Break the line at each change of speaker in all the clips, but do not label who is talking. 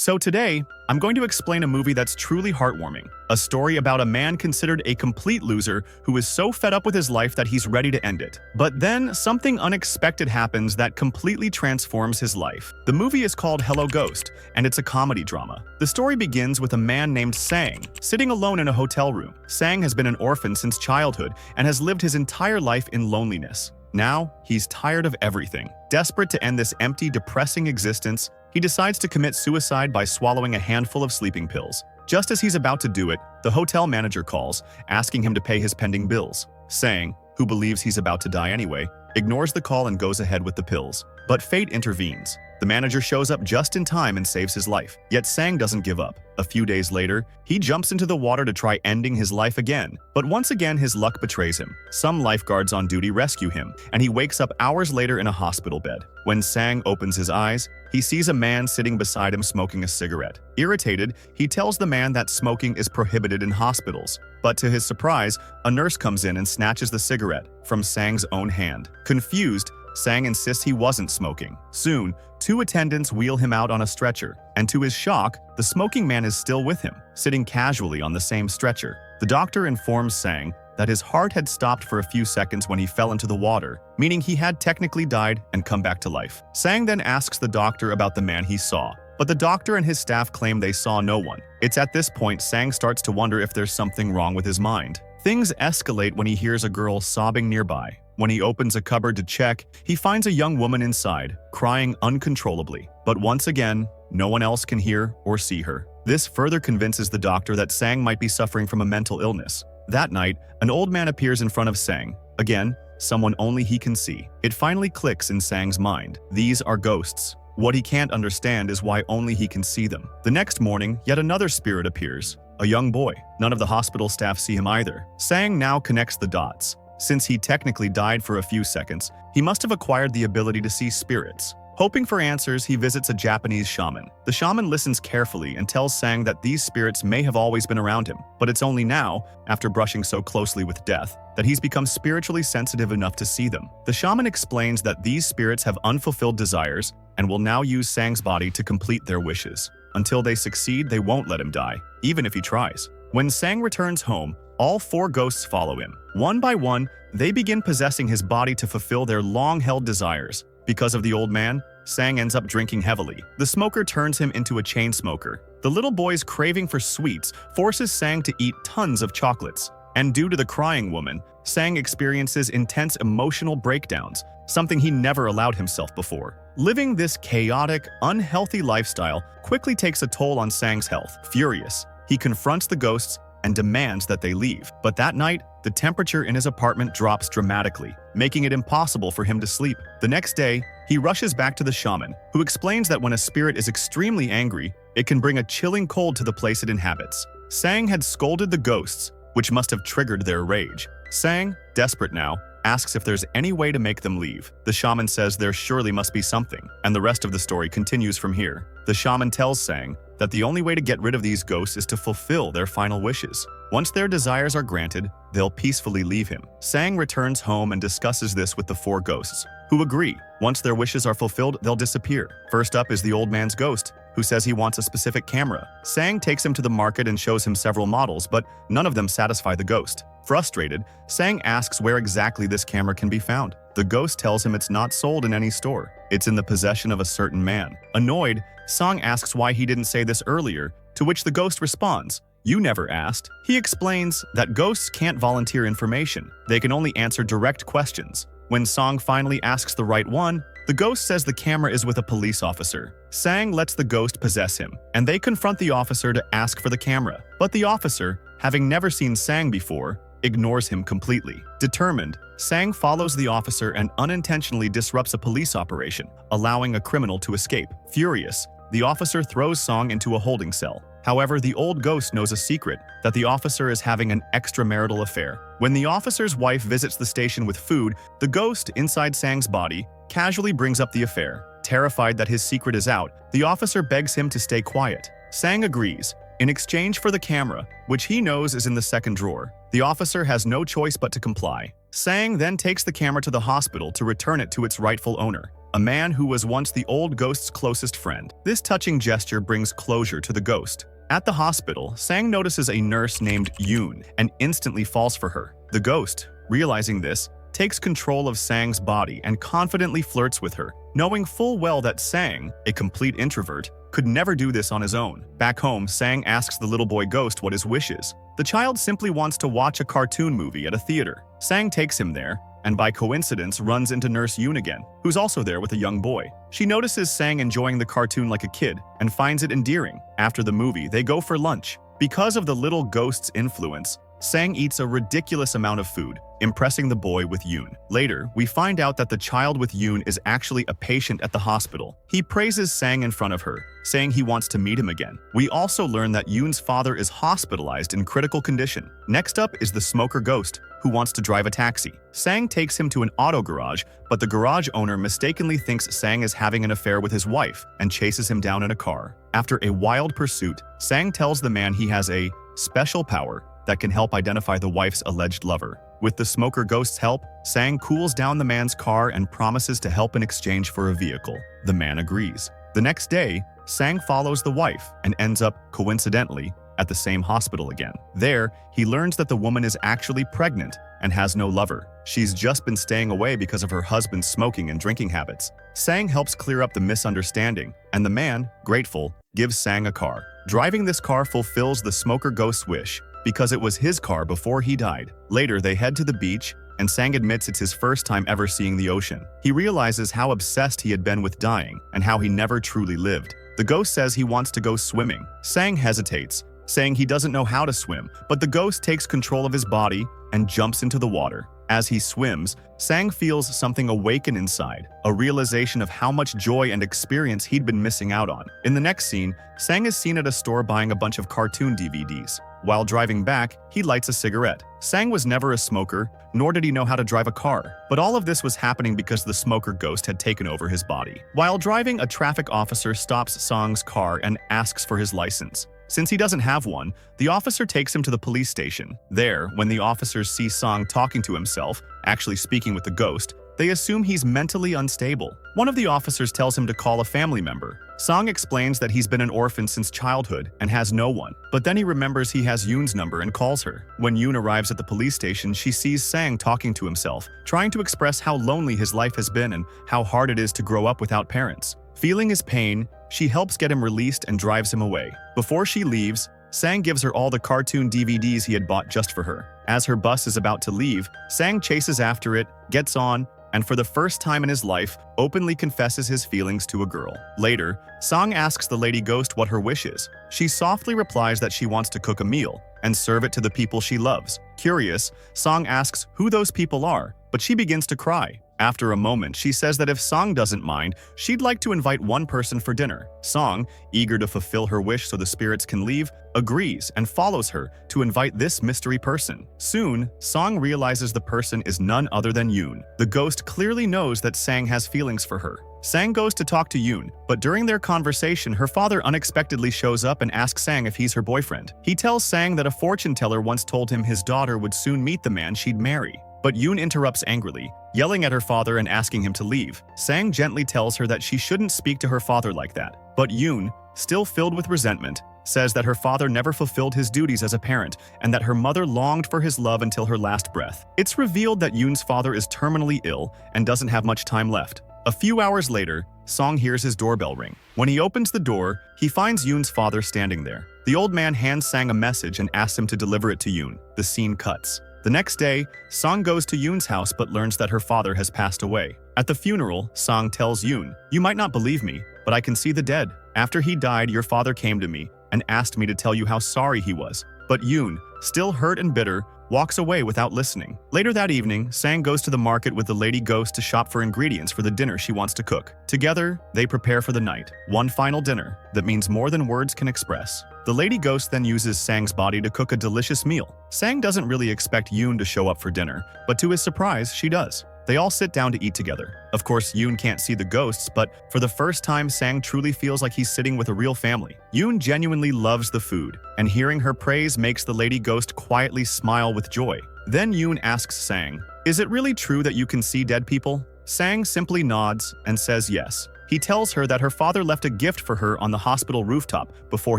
So today, I'm going to explain a movie that's truly heartwarming. A story about a man considered a complete loser who is so fed up with his life that he's ready to end it. But then, something unexpected happens that completely transforms his life. The movie is called Hello Ghost, and it's a comedy drama. The story begins with a man named Sang, sitting alone in a hotel room. Sang has been an orphan since childhood and has lived his entire life in loneliness. Now, he's tired of everything. Desperate to end this empty, depressing existence, he decides to commit suicide by swallowing a handful of sleeping pills. Just as he's about to do it, the hotel manager calls, asking him to pay his pending bills. Sang, who believes he's about to die anyway, ignores the call and goes ahead with the pills. But fate intervenes. The manager shows up just in time and saves his life. Yet Sang doesn't give up. A few days later, he jumps into the water to try ending his life again. But once again, his luck betrays him. Some lifeguards on duty rescue him, and he wakes up hours later in a hospital bed. When Sang opens his eyes, he sees a man sitting beside him smoking a cigarette. Irritated, he tells the man that smoking is prohibited in hospitals. But to his surprise, a nurse comes in and snatches the cigarette from Sang's own hand. Confused, Sang insists he wasn't smoking. Soon, two attendants wheel him out on a stretcher, and to his shock, the smoking man is still with him, sitting casually on the same stretcher. The doctor informs Sang that his heart had stopped for a few seconds when he fell into the water, meaning he had technically died and come back to life. Sang then asks the doctor about the man he saw, but the doctor and his staff claim they saw no one. It's at this point Sang starts to wonder if there's something wrong with his mind. Things escalate when he hears a girl sobbing nearby. When he opens a cupboard to check, he finds a young woman inside, crying uncontrollably. But once again, no one else can hear or see her. This further convinces the doctor that Sang might be suffering from a mental illness. That night, an old man appears in front of Sang. Again, someone only he can see. It finally clicks in Sang's mind. These are ghosts. What he can't understand is why only he can see them. The next morning, yet another spirit appears. A young boy. None of the hospital staff see him either. Sang now connects the dots. Since he technically died for a few seconds, he must have acquired the ability to see spirits. Hoping for answers, he visits a Japanese shaman. The shaman listens carefully and tells Sang that these spirits may have always been around him, but it's only now, after brushing so closely with death, that he's become spiritually sensitive enough to see them. The shaman explains that these spirits have unfulfilled desires and will now use Sang's body to complete their wishes. Until they succeed, they won't let him die, even if he tries. When Sang returns home, all four ghosts follow him. One by one, they begin possessing his body to fulfill their long-held desires. Because of the old man, Sang ends up drinking heavily. The smoker turns him into a chain smoker. The little boy's craving for sweets forces Sang to eat tons of chocolates. And due to the crying woman, Sang experiences intense emotional breakdowns, something he never allowed himself before. Living this chaotic, unhealthy lifestyle quickly takes a toll on Sang's health. Furious, he confronts the ghosts and demands that they leave. But that night, the temperature in his apartment drops dramatically, making it impossible for him to sleep. The next day, he rushes back to the shaman, who explains that when a spirit is extremely angry, it can bring a chilling cold to the place it inhabits. Sang had scolded the ghosts, which must have triggered their rage. Sang, desperate now, asks if there's any way to make them leave. The shaman says there surely must be something, and the rest of the story continues from here. The shaman tells Sang that the only way to get rid of these ghosts is to fulfill their final wishes. Once their desires are granted, they'll peacefully leave him. Sang returns home and discusses this with the four ghosts, who agree. Once their wishes are fulfilled, they'll disappear. First up is the old man's ghost, who says he wants a specific camera. Sang takes him to the market and shows him several models, but none of them satisfy the ghost. Frustrated, Sang asks where exactly this camera can be found. The ghost tells him it's not sold in any store. It's in the possession of a certain man. Annoyed, Sang asks why he didn't say this earlier, to which the ghost responds, "You never asked." He explains that ghosts can't volunteer information. They can only answer direct questions. When Sang finally asks the right one, the ghost says the camera is with a police officer. Sang lets the ghost possess him, and they confront the officer to ask for the camera. But the officer, having never seen Sang before, ignores him completely. Determined, Sang follows the officer and unintentionally disrupts a police operation, allowing a criminal to escape. Furious, the officer throws Sang into a holding cell. However, the old ghost knows a secret, that the officer is having an extramarital affair. When the officer's wife visits the station with food, the ghost inside Sang's body casually brings up the affair. Terrified that his secret is out, the officer begs him to stay quiet. Sang agrees, in exchange for the camera, which he knows is in the second drawer. The officer has no choice but to comply. Sang then takes the camera to the hospital to return it to its rightful owner. a man who was once the old ghost's closest friend. This touching gesture brings closure to the ghost. At the hospital, Sang notices a nurse named Yun and instantly falls for her. The ghost, realizing this, takes control of Sang's body and confidently flirts with her, knowing full well that Sang, a complete introvert, could never do this on his own. Back home, Sang asks the little boy ghost what his wish is. The child simply wants to watch a cartoon movie at a theater. Sang takes him there, and by coincidence runs into Nurse Yun again, who's also there with a young boy. She notices Sang enjoying the cartoon like a kid and finds it endearing. After the movie, they go for lunch. Because of the little ghost's influence, Sang eats a ridiculous amount of food, impressing the boy with Yun. Later, we find out that the child with Yun is actually a patient at the hospital. He praises Sang in front of her, saying he wants to meet him again. We also learn that Yun's father is hospitalized in critical condition. Next up is the smoker ghost, who wants to drive a taxi. Sang takes him to an auto garage, but the garage owner mistakenly thinks Sang is having an affair with his wife and chases him down in a car. After a wild pursuit, Sang tells the man he has a special power that can help identify the wife's alleged lover. With the smoker ghost's help, Sang cools down the man's car and promises to help in exchange for a vehicle. The man agrees. The next day, Sang follows the wife and ends up, coincidentally, at the same hospital again. There, he learns that the woman is actually pregnant and has no lover. She's just been staying away because of her husband's smoking and drinking habits. Sang helps clear up the misunderstanding, and the man, grateful, gives Sang a car. Driving this car fulfills the smoker ghost's wish, because it was his car before he died. Later, they head to the beach, and Sang admits it's his first time ever seeing the ocean. He realizes how obsessed he had been with dying and how he never truly lived. The ghost says he wants to go swimming. Sang hesitates, saying he doesn't know how to swim, but the ghost takes control of his body and jumps into the water. As he swims, Sang feels something awaken inside, a realization of how much joy and experience he'd been missing out on. In the next scene, Sang is seen at a store buying a bunch of cartoon DVDs. While driving back, he lights a cigarette. Sang was never a smoker, nor did he know how to drive a car. But all of this was happening because the smoker ghost had taken over his body. While driving, a traffic officer stops Sang's car and asks for his license. Since he doesn't have one, the officer takes him to the police station. There, when the officers see Sang talking to himself, actually speaking with the ghost, they assume he's mentally unstable. One of the officers tells him to call a family member. Sang explains that he's been an orphan since childhood and has no one, but then he remembers he has Yun's number and calls her. When Yun arrives at the police station, she sees Sang talking to himself, trying to express how lonely his life has been and how hard it is to grow up without parents. Feeling his pain, she helps get him released and drives him away. Before she leaves, Sang gives her all the cartoon DVDs he had bought just for her. As her bus is about to leave, Sang chases after it, gets on, and for the first time in his life, openly confesses his feelings to a girl. Later, Sang asks the lady ghost what her wish is. She softly replies that she wants to cook a meal and serve it to the people she loves. Curious, Sang asks who those people are, but she begins to cry. After a moment, she says that if Sang doesn't mind, she'd like to invite one person for dinner. Sang, eager to fulfill her wish so the spirits can leave, agrees and follows her to invite this mystery person. Soon, Sang realizes the person is none other than Yun. The ghost clearly knows that Sang has feelings for her. Sang goes to talk to Yun, but during their conversation, her father unexpectedly shows up and asks Sang if he's her boyfriend. He tells Sang that a fortune teller once told him his daughter would soon meet the man she'd marry. But Yun interrupts angrily, yelling at her father and asking him to leave. Sang gently tells her that she shouldn't speak to her father like that. But Yun, still filled with resentment, says that her father never fulfilled his duties as a parent and that her mother longed for his love until her last breath. It's revealed that Yun's father is terminally ill and doesn't have much time left. A few hours later, Sang hears his doorbell ring. When he opens the door, he finds Yun's father standing there. The old man hands Sang a message and asks him to deliver it to Yun. The scene cuts. The next day, Sang goes to Yun's house but learns that her father has passed away. At the funeral, Sang tells Yun, "You might not believe me, but I can see the dead. After he died, your father came to me and asked me to tell you how sorry he was." But Yun, still hurt and bitter, walks away without listening. Later that evening, Sang goes to the market with the lady ghost to shop for ingredients for the dinner she wants to cook. Together, they prepare for the night. One final dinner that means more than words can express. The lady ghost then uses Sang's body to cook a delicious meal. Sang doesn't really expect Yun to show up for dinner, but to his surprise, she does. They all sit down to eat together. Of course, Yun can't see the ghosts, but for the first time, Sang truly feels like he's sitting with a real family. Yun genuinely loves the food, and hearing her praise makes the lady ghost quietly smile with joy. Then Yun asks Sang, "Is it really true that you can see dead people?" Sang simply nods and says yes. He tells her that her father left a gift for her on the hospital rooftop before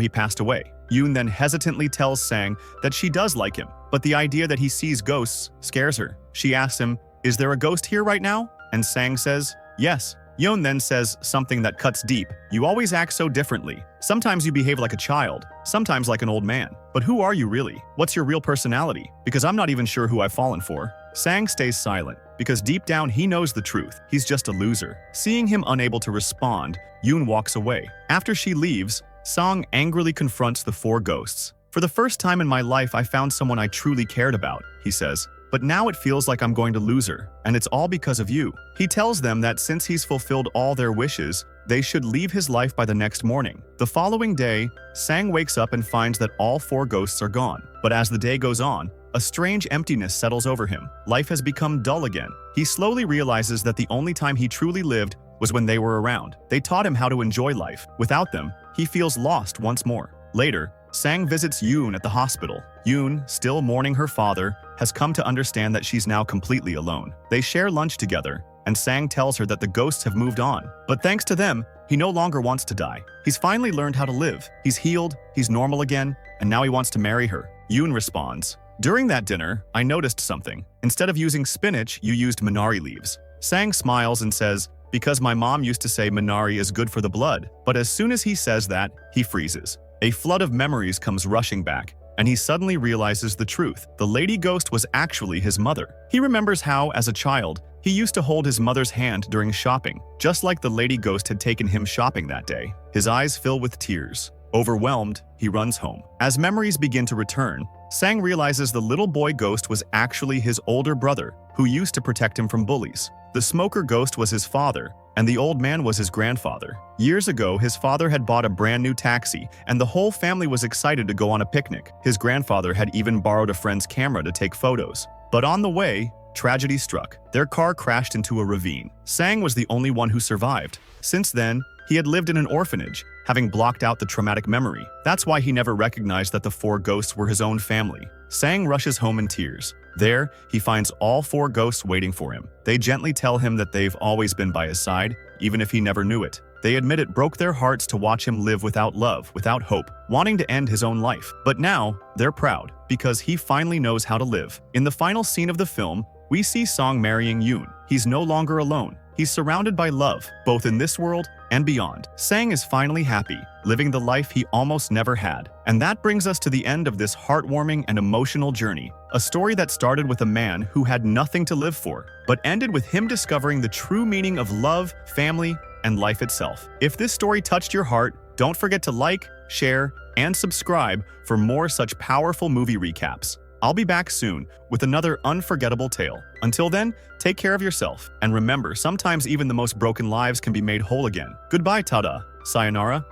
he passed away. Yoon then hesitantly tells Sang that she does like him, but the idea that he sees ghosts scares her. She asks him, "Is there a ghost here right now?" And Sang says, "Yes." Yoon then says something that cuts deep. "You always act so differently. Sometimes you behave like a child, sometimes like an old man. But who are you really? What's your real personality? Because I'm not even sure who I've fallen for." Sang stays silent, because deep down he knows the truth. He's just a loser. Seeing him unable to respond, Yoon walks away. After she leaves, Sang angrily confronts the four ghosts. "For the first time in my life, I found someone I truly cared about," he says. "But now it feels like I'm going to lose her, and it's all because of you." He tells them that since he's fulfilled all their wishes, they should leave his life by the next morning. The following day, Sang wakes up and finds that all four ghosts are gone. But as the day goes on, a strange emptiness settles over him. Life has become dull again. He slowly realizes that the only time he truly lived was when they were around. They taught him how to enjoy life. Without them, he feels lost once more. Later, Sang visits Yoon at the hospital. Yoon, still mourning her father, has come to understand that she's now completely alone. They share lunch together, and Sang tells her that the ghosts have moved on. But thanks to them, he no longer wants to die. He's finally learned how to live. He's healed, he's normal again, and now he wants to marry her. Yoon responds, "During that dinner, I noticed something. Instead of using spinach, you used minari leaves." Sang smiles and says, "Because my mom used to say minari is good for the blood." But as soon as he says that, he freezes. A flood of memories comes rushing back, and he suddenly realizes the truth. The lady ghost was actually his mother. He remembers how, as a child, he used to hold his mother's hand during shopping, just like the lady ghost had taken him shopping that day. His eyes fill with tears. Overwhelmed, he runs home. As memories begin to return, Sang realizes the little boy ghost was actually his older brother, who used to protect him from bullies. The smoker ghost was his father, and the old man was his grandfather. Years ago, his father had bought a brand new taxi, and the whole family was excited to go on a picnic. His grandfather had even borrowed a friend's camera to take photos. But on the way, tragedy struck. Their car crashed into a ravine. Sang was the only one who survived. Since then, he had lived in an orphanage, having blocked out the traumatic memory. That's why he never recognized that the four ghosts were his own family. Sang rushes home in tears. There, he finds all four ghosts waiting for him. They gently tell him that they've always been by his side, even if he never knew it. They admit it broke their hearts to watch him live without love, without hope, wanting to end his own life. But now, they're proud, because he finally knows how to live. In the final scene of the film, we see Sang marrying Yoon. He's no longer alone. He's surrounded by love, both in this world and beyond. Sang is finally happy, living the life he almost never had. And that brings us to the end of this heartwarming and emotional journey. A story that started with a man who had nothing to live for, but ended with him discovering the true meaning of love, family, and life itself. If this story touched your heart, don't forget to like, share, and subscribe for more such powerful movie recaps. I'll be back soon with another unforgettable tale. Until then, take care of yourself, and remember, sometimes even the most broken lives can be made whole again. Goodbye, tada, sayonara.